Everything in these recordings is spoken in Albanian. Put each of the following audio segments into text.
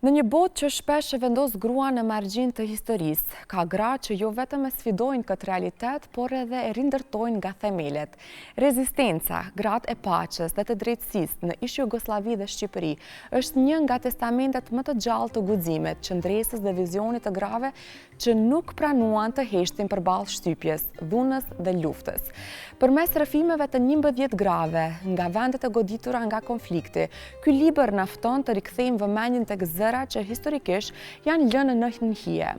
Në një botë që shpesh e vendos grua në margjin të historisë, ka gra që jo vetëm e sfidojnë këtë realitet, por edhe e rindërtojnë nga themelet. Rezistenca, gratë e paqes dhe të drejtësisë në ish Jugosllavi dhe Shqipëri është një nga testamentet më të gjallë të guximet, qëndresës dhe vizionit të grave që nuk pranuan të heshtin përballë shtypjes, dhunës dhe luftës. Përmes rrëfimeve të 11 grave nga vendet e goditura nga konflikti, ky libër nafton të rikthejmë vëmendjen tek zëra që historikisht janë lënë në hije,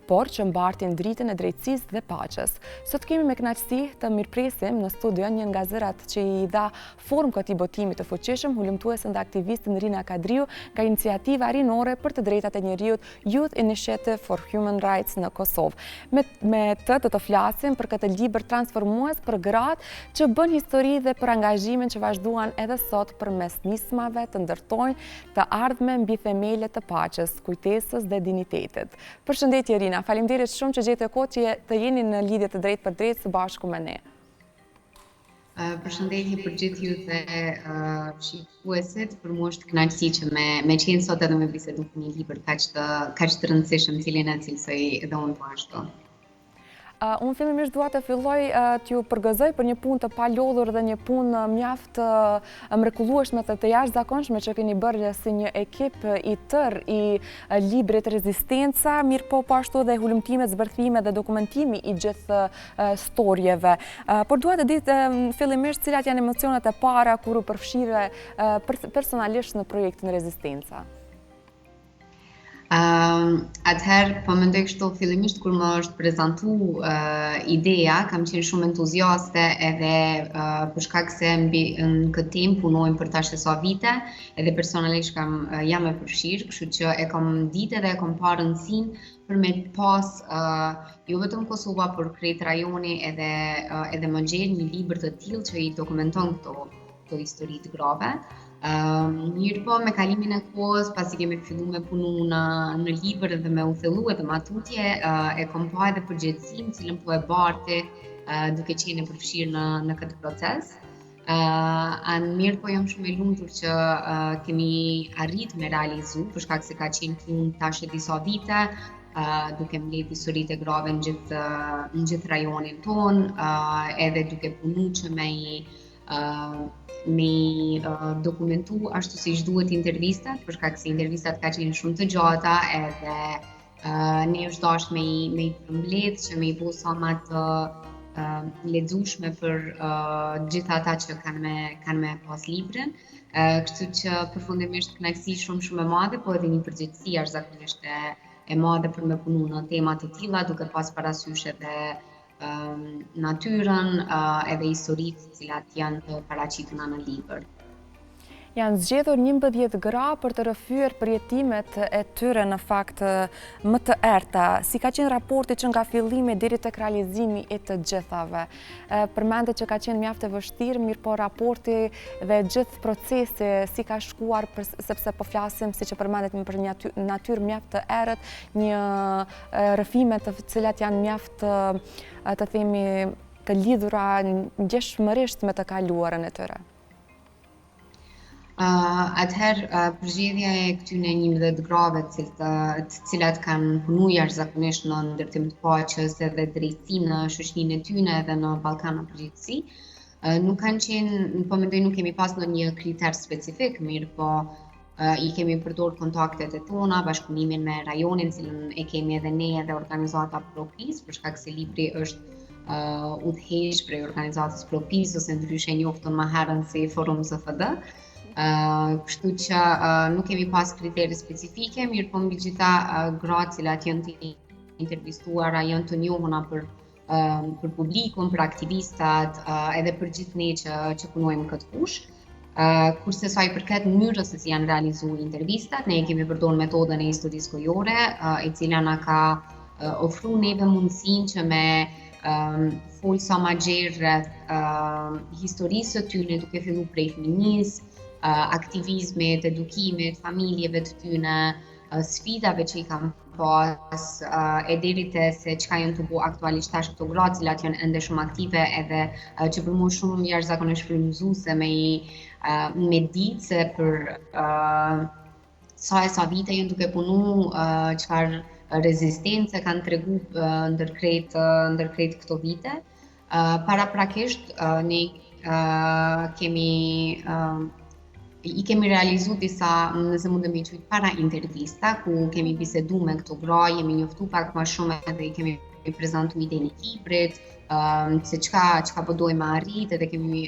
por që mbartin dritën e drejtësisë dhe paqes. Sot kemi me kënaqësi të mirëpresim në studio një nga zërat që i dha formë këtij botimi të fuqishëm, hulumtuesen dhe aktivistin Rina Kadriu nga iniciativa rinore për të drejtat e njerëzit Youth Initiative for Human Rights në Kosovë. Me të flasim për këtë libër transformues për gratë që bën histori dhe për angazhimin që vazhduan edhe sot përmes nismave të ndërtojnë të ardhme mbi themelet të paqes, kujtesës dhe dinitetit. Përshëndetje Rina, faleminderit shumë që gjete kohë që të jeni në lidhje të drejtë për drejtë së bashku me ne. Përshëndetje për gjithë ju dhe shikuesit, për mua është kënaqësi që me qenë sot edhe me bisedu për një libër kaq të rëndësishëm, cilin e cilësoj edhe unë po ashtu. Unë fillimisht dua të filloj t'ju përgëzoj për një punë të palodhur dhe një punë mjaft mrekullueshme të jashtëzakonshme që keni bërë si një ekip i tërë i librit Rezistenca, mirë po ashtu dhe hulumtimet, zbërthime dhe dokumentimi i gjithë storjeve. Por dua të ditë fillimisht cilat janë emocionet e para kur u përfshire personalisht në projektin Rezistenca. Atëherë, po mendoj kështu fillimisht kur më është prezantu ideja, kam qenë shumë entuziaste edhe për shkak se në këtë temë punojmë për tash sa vite, edhe personalisht jam e përfshirë, kështu që e kam ditë dhe e kam parë rëndësinë për me pas jo vetëm Kosova, por krejt rajoni edhe më gjerë një libër të tillë që i dokumenton këto histori të grave. Mirë po, me kalimin e kohës, pasi kemi fillu me punu në libër dhe me u thellu edhe matutje, e kom pa edhe përgjegjësinë cilën po e barti duke qenë e përfshirë në këtë proces. Mirë po, jam shumë e lumtur që kemi arrit me realizu, për shkak se ka qenë punë tash e disa vite, duke mbledh historitë e grave në gjithë rajonin ton, edhe duke punu që me dokumentu ashtu si duhet intervistat, për shkak se intervistat ka qenë shumë të gjata edhe ne është dashur me i përmbledh që me i bëu sa më të lexueshme për gjithë ata që kanë me pas librin. Kështu që përfundimisht kënaqësi shumë e madhe, po edhe një përgjegjësi jashtëzakonisht e madhe për me punu në tema të tilla, duke pas parasysh edhe natyrën edhe historitë të cilat janë të paraqitura në libër. Janë zgjedhur 11 gra për të rrëfyer përjetimet e tyre në fakt më të errta. Si ka qenë raporti që nga fillimi deri tek realizimi i të gjithave? Përmendet që ka qenë mjaft e vështirë, mirë po raporti dhe gjithë procesi si ka shkuar, sepse po flasim siç e përmendet për një natyrë mjaft të errët, një rrëfime të cilat janë mjaft të themi të lidhura ngjeshmërisht me të kaluarën e tyre. Atëherë, përgjedhja e këtyne 11 grave të cilat kanë punu jashtëzakonisht në ndërtim të paqes edhe drejtësi në shoqërinë e tyre edhe në Ballkan në përgjithësi, nuk kanë qenë, po mendoj nuk kemi pas ndonjë kriter specifik, mirë po i kemi përdorur kontaktet e tona, bashkëpunimin me rajonin, cilën e kemi edhe ne edhe organizata Propis, për shkak se libri është udhëheq prej organizatës Propis ose ndryshe njoftun më herën si Forum ZFD. Kështu që nuk kemi pas kriteri specifike, mirë po mbi gjitha gratë cilat janë të intervistuara janë të njohura për publikun, për aktivistat, edhe për gjithë ne që punojmë këtë fush. Kurse sa i përket mënyrës se si janë realizuar intervistat, ne kemi përdorur metodën e historisë gojore, e cila na ka ofruar neve mundësinë që me fol sa më gjerë rreth historisë së tyre, duke filluar prej fëmijës, aktivizmit, edukimit, familjeve të tyre, sfidave që i kam pas, e deri te se çka janë të bëu aktualisht tash këto gra të cilat janë ende shumë aktive edhe që për mua shumë jashtëzakonisht frymëzuese me ditë se për sa vite janë duke punu, çfarë rezistence kanë tregu ndërkrejt këto vite. Paraprakisht ne i kemi realizu disa, nëse mundemi quajtur para intervista, ku kemi bisedu me këto gra, jemi njoftu pak më shumë edhe i kemi prezantu idenë e librit, se çka po dojmë arrit, edhe kemi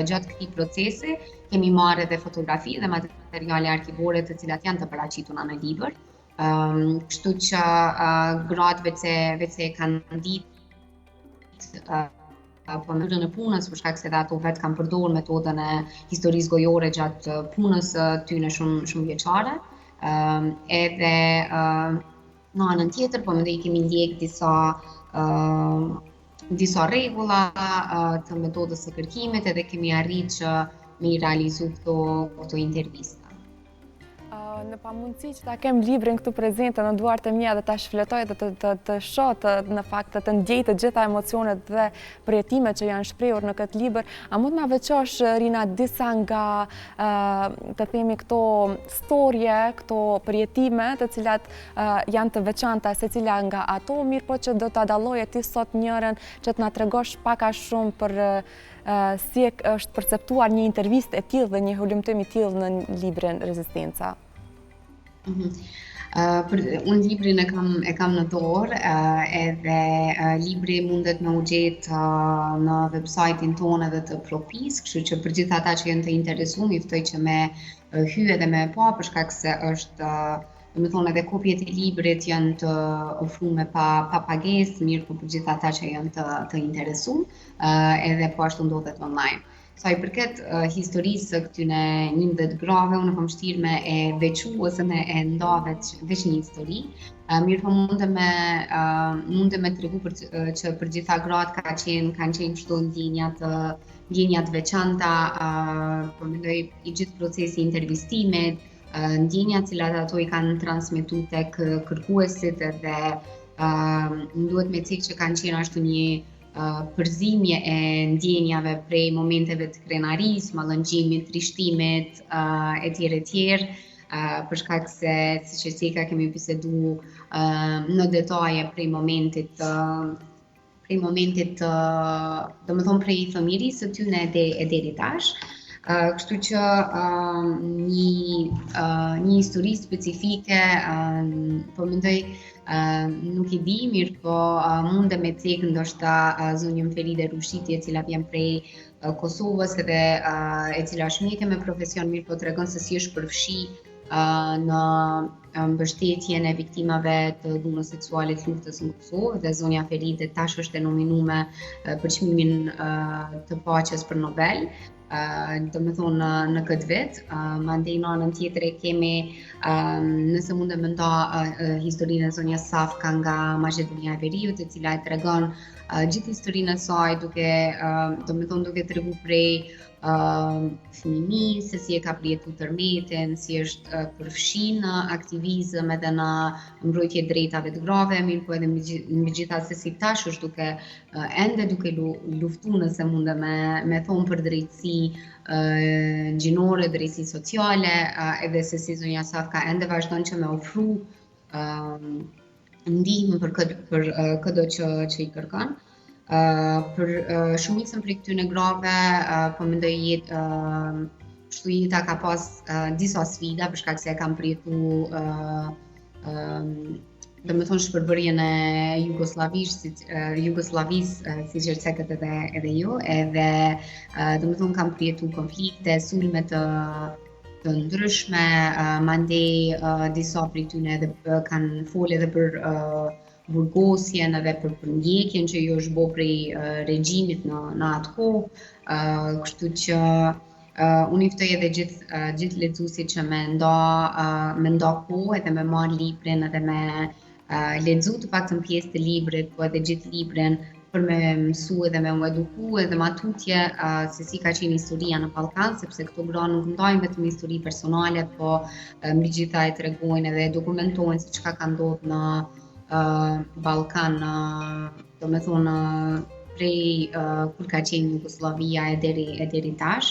gjatë këtij procesi kemi marrë edhe fotografi dhe materiale arkivore të cilat janë të paraqitura në libër. Kështu që gratë vetë kanë ditë po mënyrën e punës, për shkak se dhe ato vetë kanë përdorur metodën e historisë gojore gjatë punës tyne shumë vjeçare. Edhe në anën tjetër, po mendoj kemi ndjek disa rregulla të metodës së kërkimit edhe kemi arritur që me i realizu këto intervista. Në pamundësi që ta kem librin këtu prezente në duart e mia dhe ta shfletoj dhe të shoh në fakt të ndjej të gjitha emocionet dhe përjetimet që janë shprehur në këtë libër, a mund na veçosh Rina disa nga të themi këto storje, këto përjetime të cilat janë të veçanta secila nga ato, mirë po që do ta dalloje ti sot njërin që të na tregosh pak a shumë për si është perceptuar një intervistë e tillë dhe një hulumtim i tillë në librin Rezistenca. Unë librin e kam në dorë, edhe libri mundet me u gjetë në website-in tonë edhe të Propis, kështu që për gjithë ata që janë të interesuar, i ftoj që me hy edhe me pa, për shkak se është, do të thonë edhe kopjet e librit janë të ofruar pa pagesë, mirë po për gjithë ata që janë të interesuar, edhe po ashtu ndodhet online. Sa i përket historisë së këtyne 11 grave, unë kam vështirë me e veçu ose me e nda veç një histori. Mirë po mundem me tregu që për gjitha gratë kanë qenë kështu ndjenja të veçanta, po mendoj i gjithë procesi intervistimit, ndjenja cilat ato i kanë transmetuar tek kërkuesit edhe duhet me cek që kanë qenë ashtu një përzimje e ndjenjave prej momenteve të krenarisë, mallëngjimit, trishtimit, etj. Për shkak se, siç e thika, kemi bisedu në detaje prej momentit domethënë prej fëmijërisë së tyne e deri tash. Kështu që një histori specifike, po mendoj nuk i di, mirë po mundem me cek ndoshta zonjën Feride Rushiti, e cila vjen prej Kosovës edhe e cila është mjeke me profesion, mirë po tregon se si është përfshi në mbështetjen e viktimave të dhunës seksuale të luftës në Kosovë, dhe zonja Feride tash është e nominuar për çmimin të paqes për Nobel. Do me thonë në këtë vit, mandej në anën tjetër e kemi, nëse mundem me nda historinë e zonja Safka nga Maqedonia e Veriut, e cila e tregon gjithë historinë e saj duke tregu prej fëmijërisë, se si e ka përjetuar tërmetin, si është përfshi në aktivizëm edhe në mbrojtje drejtave të grave, mirë po edhe megjithatë se si tash është ende duke luftu, nëse mundem me thonë, për drejtësi gjinore, drejtësi sociale, edhe se si zonja Safka ende vazhdon që me ofru ndihmë për këdo që i kërkon. Për shumicën prej këtyne grave, po mendoj jeta ka pas disa sfida, për shkak se e kam përjetu do me thonë shpërbërjen e Jugosllavisë, siç e thekët edhe ju, edhe do me thonë kam përjetu konflikte, sulme të ndryshme, mandej disa prej tyne edhe kanë folë edhe për burgosjen edhe për ndjekjen që ju është bo prej regjimit në atë kohë, kështu që unë i ftoj edhe gjithë lexuesit që me nda kohë edhe me marrë librin edhe me lexu të paktën pjesë të librit, po edhe gjithë librin për me mësu edhe me u eduku edhe ma tutje se si ka qenë historia në Ballkan, sepse këto gra nuk ndajnë vetëm histori personale, po megjithatë e tregojnë edhe dokumentojnë se çka ka ndodhur në Ballkan, do me thonë prej kur ka qenë Jugoslavia e deri tash.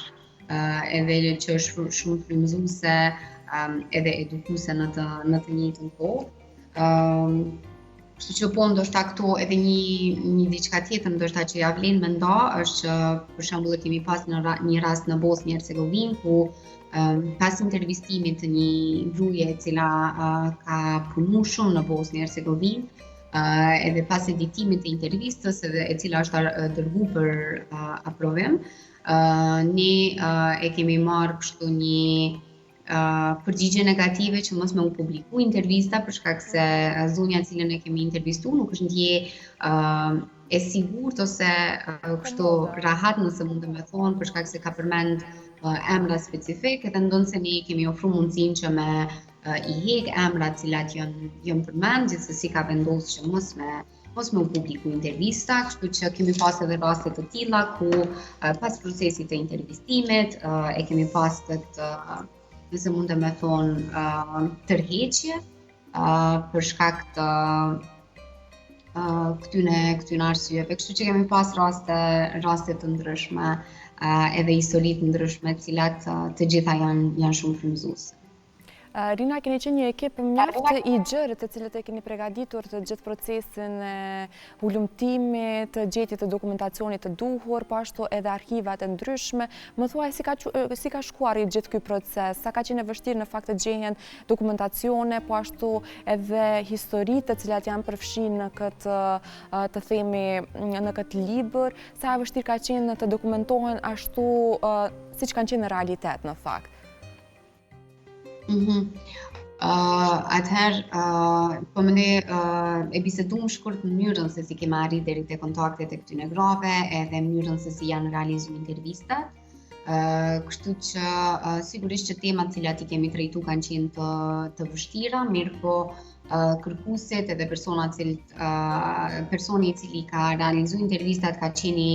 edhe që është shumë frymëzuese, edhe edukuese në të njëjtën kohë. Kështu që po ndoshta këto edhe një diçka tjetër ndoshta që ja vlen mendo është që për shembull kemi pas një rast në Bosnjë Hercegovinë ku pas intervistimit të një gruaje e cila ka punuar shumë në Bosnjë Hercegovinë, edhe pas editimit të intervistës edhe e cila është dërguar për aprovim, ne e kemi marrë kështu një përgjigje negative që mos me u publiku intervista për shkak se zonja e cilën e kemi intervistuar nuk është ndje e sigurt ose kështu rahat nëse mund të me thonë për shkak se ka përmend emra specifik edhe ndonse ne kemi ofruar mundësinë që me i hek emrat cilat janë përmend, gjithsesi ka vendosur që mos me u publiku intervista, kështu që kemi pas edhe raste të tilla ku pas procesit të intervistimit e kemi pas këtë nëse mund të me thonë tërheqje për shkak të këtyne arsyeve. Kështu që kemi pas raste të ndryshme edhe histori të ndryshme, të cilat të gjitha janë shumë frymëzuese. Rina, keni qenë një ekip mjaft i gjerë të cilët e keni përgatitur të gjithë procesin e hulumtimit, të gjetjes të dokumentacionit të duhur, po ashtu edhe arkivat e ndryshme. Më thuaj si ka shkuar i gjithë ky proces, sa ka qenë e vështirë në fakt të gjehen dokumentacione, po ashtu edhe histori të cilat janë përfshirë në këtë të themi në këtë libër, sa e vështirë ka qenë të dokumentohen ashtu siç kanë qenë në realitet në fakt. Atëherë, po mendoj e bisedum shkurt në mënyrën se si kemi arrit deri te kontaktet e këtyne grave edhe mënyrën se si janë realizuar intervistat. Kështu që sigurisht që temat të cilat i kemi trajtuar kanë qenë të vështira, mirëpo kërkuesit edhe personi i cili ka realizuar intervistat ka qenë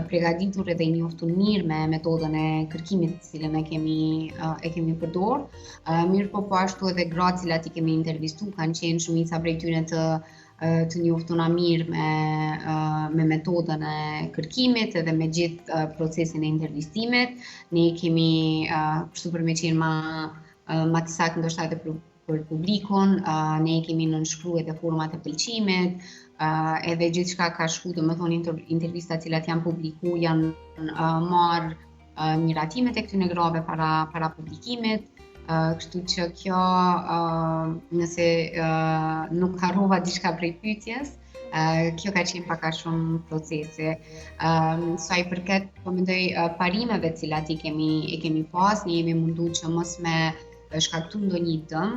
përgatitur edhe i njoftur mirë me metodën e kërkimit të cilën e kemi përdorur. Mirëpo po ashtu edhe gratë cilat i kemi intervistuar kanë qenë shumica prej tyre të njoftuna mirë me metodën e kërkimit edhe me gjithë procesin e intervistimit. Ne kemi kështu për me qenë ma të saktë ndoshta edhe për publikun, ne kemi nënshkruar edhe format e pëlqimit, edhe gjithçka ka shku, domethënë intervistat cilat janë publiku janë marrë miratimet e këtyne grave para publikimit. Kështu që kjo nëse nuk harrova diçka prej pyetjes, kjo ka qenë pak a shumë procesi. Sa i përket po mendoj parimeve të cilat i kemi pas, ne jemi munduar që mos me shkaktu ndonjë dëm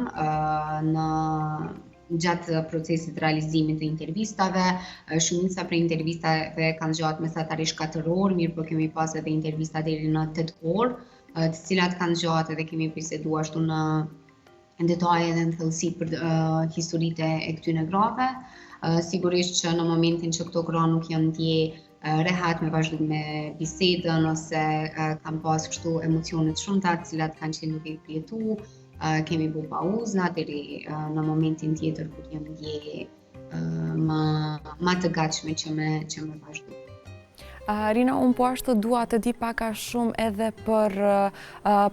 gjatë procesit realizimit të intervistave. Shumica prej intervistave kanë gjatë mesatarisht 4 orë, mirë po kemi pas edhe intervista deri në 8 orë, të cilat kanë gjatë edhe kemi biseduar ashtu në detaje dhe në thellësi për historitë e këtyne grave. Sigurisht që në momentin që këto gra nuk janë ndje rehat me vazhdu me bisedën ose kam pas kështu emocionet shumëta të cilat kanë qenë duke i përjetu, kemi bu pauzna deri në momentin tjetër kur janë ndje ma të gatshme që me vazhdu. Rina, unë po ashtu dua të di pak a shumë edhe për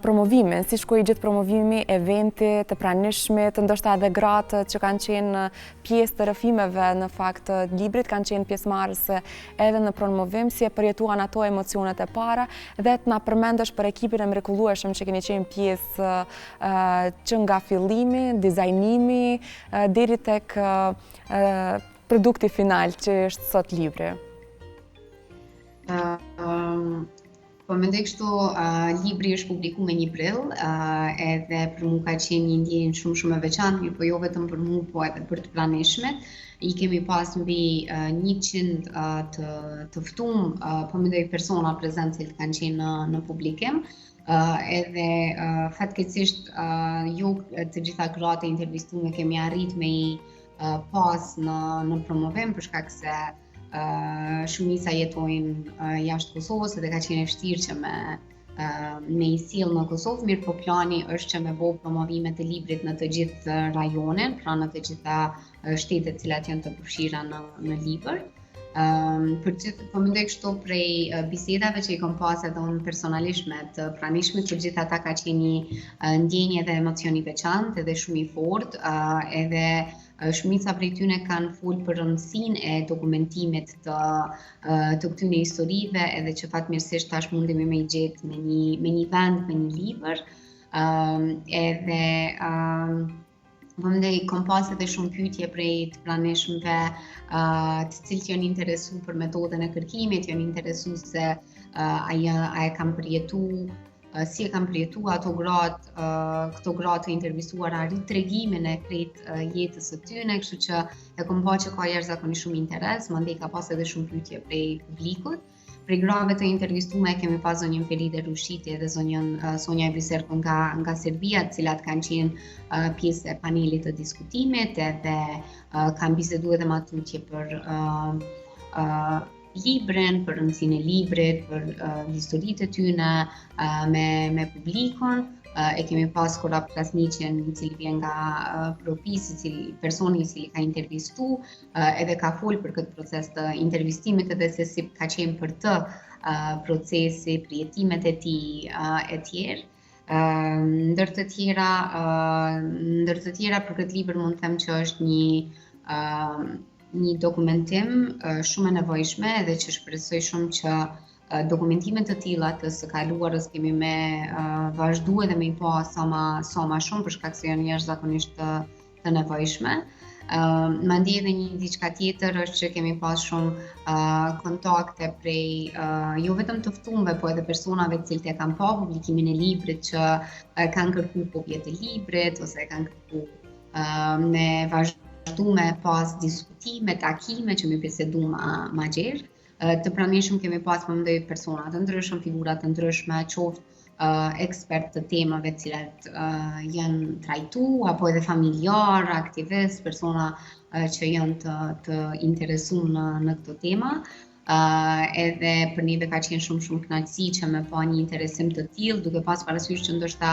promovimin, si shkoi gjithë promovimi, eventi të pranishmit, ndoshta edhe gratë që kanë qenë pjesë të rrëfimeve në fakt të librit, kanë qenë pjesëmarrëse edhe në promovim, si e përjetuan ato emocionet e para, dhe të na përmendesh për ekipin e mrekullueshëm që keni qenë pjesë që nga fillimi, dizajnimi, deri tek produkti final që është sot libri. Po mendoj kështu, libri është publiku me 1 prill, edhe për mua ka qenë një ndjenjë shumë e veçantë, mirë po jo vetëm për mua, po edhe për të pranishmet. I kemi pas mbi 100 të ftuar, po mendoj persona prezente që kanë qenë në publikim. Edhe fatkeqësisht jo të gjitha gratë e intervistuara kemi arrit me i pas në promovim për shkak se shumica jetojnë jashtë Kosovës dhe ka qenë e vështirë që me i sjell në Kosovë, mirë po plani është që me bëu promovimet e librit në të gjithë rajonin, pra në të gjitha shtetet cilat janë të përfshira në libër. Po mendoj kështu prej bisedave që i kam pas edhe unë personalisht me të pranishmit, për gjithë ata ka qenë një ndjenjë dhe emocion i veçantë edhe shumë i fortë, edhe shumica prej tyne kanë folë për rëndësinë e dokumentimit të këtyne historive, edhe që fatmirësisht tash mundemi me i gjetë me një vend, me një libër, edhe po mendoj kom pas edhe shumë pyetje prej të pranishmëve, të cilët janë interesu për metodën e kërkimit, janë interesu se a e kam përjetu, si e kam përjetu ato këto gratë të intervistuara, ritregimin e krejt jetës së tyne, kështu që e kom pa që ka jashtëzakonisht shumë interes, mandej ka pas edhe shumë pyetje prej publikut. Prej grave të intervistume kemi pas zonjën Feride Rushiti dhe zonjën Sonja Biserko nga Serbia, të cilat kanë qenë pjesë e panelit të diskutimit edhe kanë bisedu edhe ma tutje për librin, për rëndësinë e librit, për historitë e tyne me publikun. E kemi pas Korab Krasniqen, i cili vjen nga Propisi, personi i cili ka intervistu, edhe ka folë për këtë proces të intervistimit edhe se si ka qenë për të procesi, përjetimet e tij e tjerë. Ndër të tjera për këtë libër mund të them që është një dokumentim shumë e nevojshme edhe që shpresoj shumë që dokumentimet të tilla të së kaluarës kemi me vazhdu edhe me i pa sa ma shumë për shkak se janë jashtëzakonisht të nevojshme. Mandej edhe një diçka tjetër është që kemi pas shumë kontakte prej jo vetëm të ftuarve, po edhe personave të cilët e kanë pa publikimin e librit që kanë kërku kopje të librit ose kanë kërku me vazhdu me pas diskutime, takime që me bisedu ma gjerë. Të pranishëm kemi pas më mendoj persona të ndryshëm, figura të ndryshme, qoftë ekspert të temave të cilat janë trajtu, apo edhe familjar, aktivist, persona që janë të interesuar në këto tema. Edhe për neve ka qenë shumë kënaqësi që me pa një interesim të tillë, duke pas parasysh që ndoshta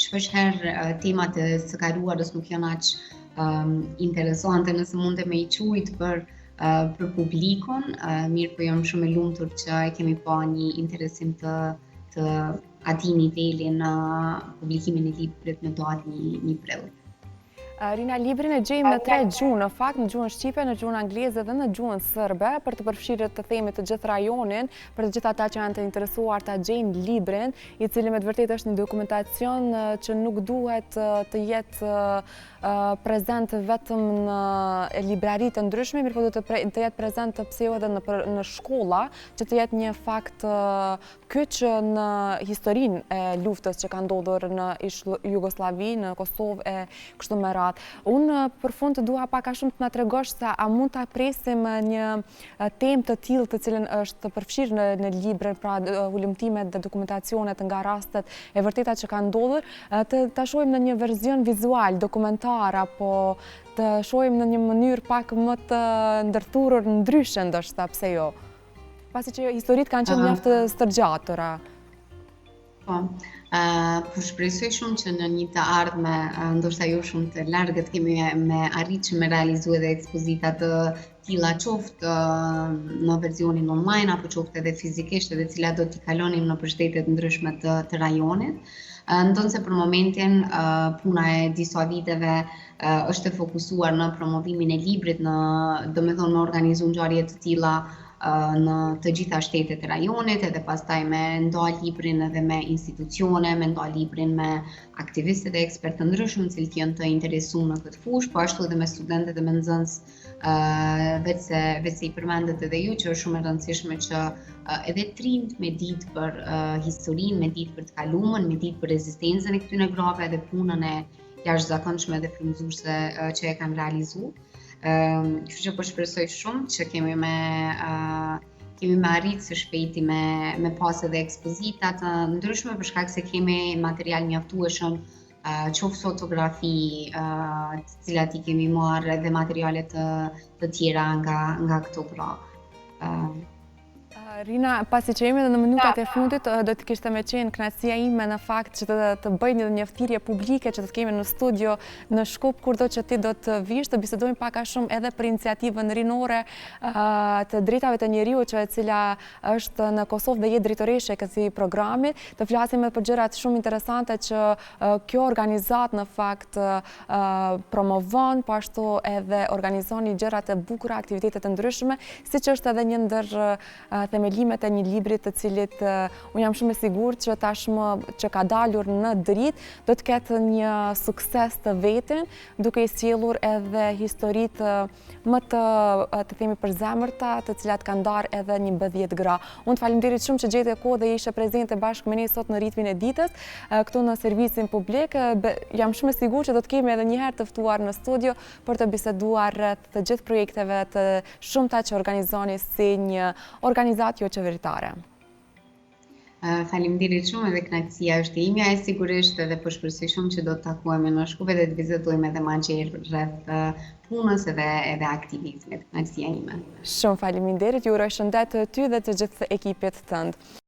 shpeshherë temat e së kaluarës nuk janë aq interesante nëse mund të me i quajt për publikun, mirë po jam shumë e lumtur që e kemi pa një interesim të atij niveli në publikimin e librit me datë një prill. Rina, librin e gjejmë në 3 gjuhë, në fakt në gjuhën shqipe, në gjuhën angleze dhe në gjuhën serbe, për të përfshirë të themi të gjithë rajonin, për të gjithë ata që janë të interesuar ta gjejnë librin, i cili me të vërtetë është një dokumentacion që nuk duhet të jetë prezent vetëm në libraritë të ndryshme, mirë po do të jetë prezent të pse edhe në shkolla, që të jetë një fakt kyç në historinë e luftës që ka ndodhur në Jugosllavi, në Kosovë e kështu me radhë. Unë për fund të dua pak a shumë të na tregosh se a mund ta presim një temë të tillë të cilën është përfshirë në librin, pra ulëmtimet dhe dokumentacionet nga rastet e vërteta që kanë ndodhur, ta shohim në një verzion vizual, dokumentar, apo të shohim në një mënyrë pak më të ndërthurur ndryshe ndoshta, pse jo? Pasi që historitë kanë qenë mjaft të stërgjatura. Po shpresoj shumë që në një të ardhme, ndoshta jo shumë të largët, kemi me arrit që me realizu edhe ekspozita të tilla, qoftë në versionin online apo qoftë edhe fizikisht, edhe cilat do t'i kalonim në shtetet ndryshme të rajonit. Ndonse për momentin puna e disa viteve është e fokusuar në promovimin e librit, domethënë me organizu ngjarje të tilla në të gjitha shtetet e rajonit, edhe pastaj me nda librin edhe me institucione, me nda librin me aktivistët e ekspertë të ndryshëm, cilët janë të interesuar në këtë fushë, po ashtu edhe me studentët dhe me nxënës, vetë se i përmendet edhe ju që është shumë e rëndësishme që edhe trind me ditë për historinë, me ditë për të kaluamën, me ditë për rezistencën e këtyre grave edhe punën e jashtëzakonshme dhe frymëzuese që e kanë realizuar. Kështu që po shpresoj shumë që kemi me arritë së shpejti me pas edhe ekspozita të ndryshme për shkak se kemi material mjaftueshëm, qoftë fotografi, të cilat i kemi marrë, dhe materiale të tjera nga këto gra. Rina, pasi që jemi edhe në minutat e fundit, do të kishte me qenë kënaqësia ime në fakt që të bëj një thirrje publike që të kemi në studio në Shkup, kurdo që ti do të vish, të bisedojmë pak a shumë edhe për iniciativën rinore të drejtave të njeriut, që e cila është në Kosovë dhe jetë drejtoreshe e këtij programi, të flasim edhe për gjërat shumë interesante që kjo organizat në fakt promovon, po ashtu edhe organizoni gjërat e bukura, aktivitetet e ndryshme, siç është edhe një ndër themelimet e një librit të cilit unë jam shumë e sigurt që tashmë që ka dalur në dritë do të ketë një sukses të vetin, duke i sjellur edhe historitë më të themi përzemërta, të cilat kanë ndarë edhe 11 gra. Unë të faleminderit shumë që gjete kohë dhe ishe prezente bashkë me ne sot në ritmin e ditës, këtu në servisin publik. Jam shumë e sigurt që do të kemi edhe një herë të ftuar në studio për të biseduar rreth të gjithë projekteve të shumta që organizoni si një organizatë jo qeveritare. Faleminderit shumë edhe kënaqësia është imja, e sigurisht edhe po shpresoj shumë që do të takohemi në Shkup dhe të bisedojmë edhe më gjerë rreth punës edhe aktivizmit. Kënaqësia ime. Shumë faleminderit, ju uroj shëndet ty dhe të gjithë ekipit tënd.